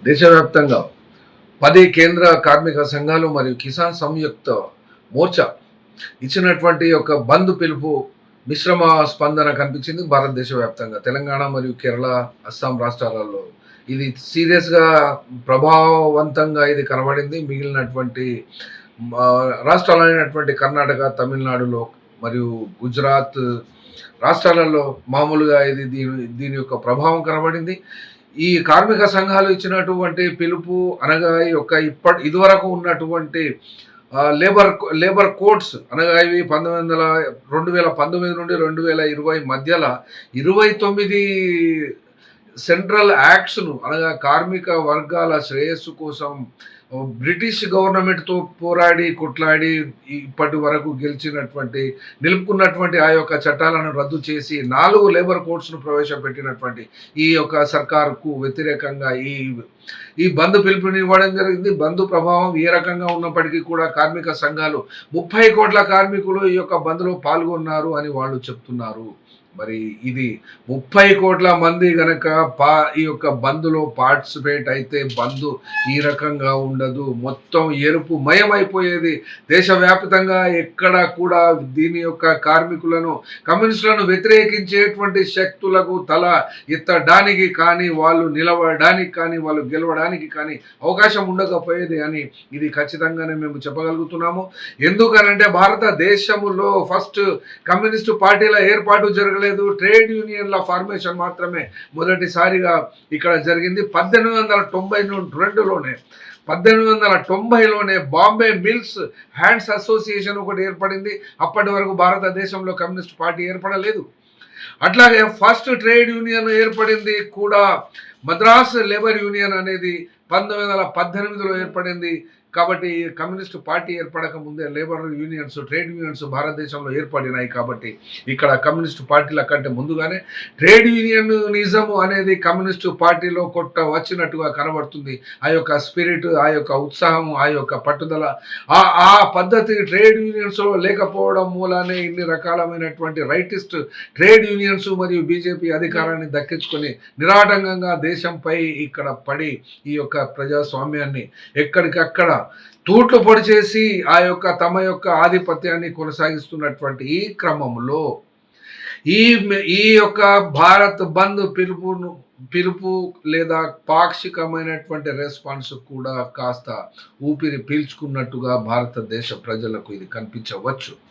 దేశవ్యాప్తంగా 10 కేంద్ర కార్మిక సంఘాలు మరియు కిసాన్ సంయుక్త మోర్చా ఇచ్చినటువంటి ఒక బంద్ పిలుపు మిశ్రమ స్పందన కనిపించింది భారతదేశ వ్యాప్తంగా. తెలంగాణ మరియు కేరళ, అస్సాం రాష్ట్రాలలో ఇది సీరియస్‌గా ప్రభావవంతంగా ఇది కనబడింది. మిగిలినటువంటి రాష్ట్రాలైనటువంటి కర్ణాటక, తమిళనాడులో మరియు గుజరాత్ రాష్ట్రాలలో మామూలుగా ఇది దీని యొక్క ప్రభావం కనబడింది. ఈ కార్మిక సంఘాలు ఇచ్చినటువంటి పిలుపు అనగా ఈ యొక్క ఇదివరకు ఉన్నటువంటి లేబర్ కోడ్స్ అనగా ఇవి 2019 నుండి 2020 మధ్యల 29 సెంట్రల్ యాక్ట్స్‌ను అనగా కార్మిక వర్గాల శ్రేయస్సు కోసం బ్రిటిష్ గవర్నమెంట్‌తో పోరాడి, కొట్లాడి ఇప్పటి వరకు నిలుపుకున్నటువంటి ఆ యొక్క చట్టాలను రద్దు చేసి 4 లేబర్ కోడ్స్‌ను ప్రవేశపెట్టినటువంటి ఈ యొక్క సర్కారుకు వ్యతిరేకంగా ఈ బంద్ పిలుపునివ్వడం జరిగింది. బంద్ ప్రభావం ఏ రకంగా ఉన్నప్పటికీ కూడా కార్మిక సంఘాలు 30 కోట్ల కార్మికులు ఈ యొక్క బంద్‌లో పాల్గొన్నారు అని వాళ్ళు చెప్తున్నారు. మరి ఇది 30 కోట్ల మంది గనక ఈ యొక్క బంద్‌లో పార్టిసిపేట్ అయితే బంద్ ఈ రకంగా ఉండదు. మొత్తం ఎరుపు మయమైపోయేది. దేశవ్యాప్తంగా ఎక్కడ కూడా దీని యొక్క కార్మికులను, కమ్యూనిస్టులను వ్యతిరేకించేటువంటి శక్తులకు తల ఎత్తడానికి కానీ, వాళ్ళు నిలబడడానికి కానీ, వాళ్ళు గెలవడానికి కానీ అవకాశం ఉండకపోయేది అని ఇది ఖచ్చితంగానే మేము చెప్పగలుగుతున్నాము. ఎందుకనంటే భారతదేశములో ఫస్ట్ కమ్యూనిస్టు పార్టీల ఏర్పాటు జరగలేదు. ట్రేడ్ యూనియన్ల ఫార్మేషన్ మాత్రమే మొదటిసారిగా ఇక్కడ జరిగింది. 1892లోనే బాంబే మిల్స్ హ్యాండ్స్ అసోసియేషన్ ఒకటి ఏర్పడింది. అప్పటి వరకు భారతదేశంలో కమ్యూనిస్ట్ పార్టీ ఏర్పడలేదు. అట్లాగే ఫస్ట్ ట్రేడ్ యూనియన్ ఏర్పడింది కూడా మద్రాస్ లేబర్ యూనియన్ అనేది 1918లో ఏర్పడింది. కాబట్టి కమ్యూనిస్ట్ పార్టీ ఏర్పడక ముందే లేబర్ యూనియన్స్, ట్రేడ్ యూనియన్స్ భారతదేశంలో ఏర్పడినాయి. కాబట్టి ఇక్కడ కమ్యూనిస్ట్ పార్టీల కంటే ముందుగానే ట్రేడ్ యూనియనిజం అనేది కమ్యూనిస్టు పార్టీలో వచ్చినట్టుగా కనబడుతుంది. ఆ యొక్క స్పిరిట్, ఆ యొక్క ఉత్సాహం, ఆ యొక్క పట్టుదల, ఆ పద్ధతి ట్రేడ్ యూనియన్స్లో లేకపోవడం మూలానే ఇన్ని రకాలమైనటువంటి రైటిస్ట్ ట్రేడ్ యూనియన్స్ మరియు బీజేపీ అధికారాన్ని దక్కించుకొని నిరాటంకంగా దేశంపై ఇక్కడ పడి ఈ యొక్క ప్రజాస్వామ్యాన్ని ఎక్కడికక్కడ తూట్లు పొడి చేసి తమ యొక్క ఆధిపత్యాన్ని కొనసాగిస్తున్నటువంటి ఈ క్రమంలో ఈ యొక్క భారత్ బంద్ పిలుపు లేదా పాక్షికమైనటువంటి రెస్పాన్స్ కూడా కాస్త ఊపిరి పీల్చుకున్నట్టుగా భారతదేశ ప్రజలకు ఇది కనిపించవచ్చు.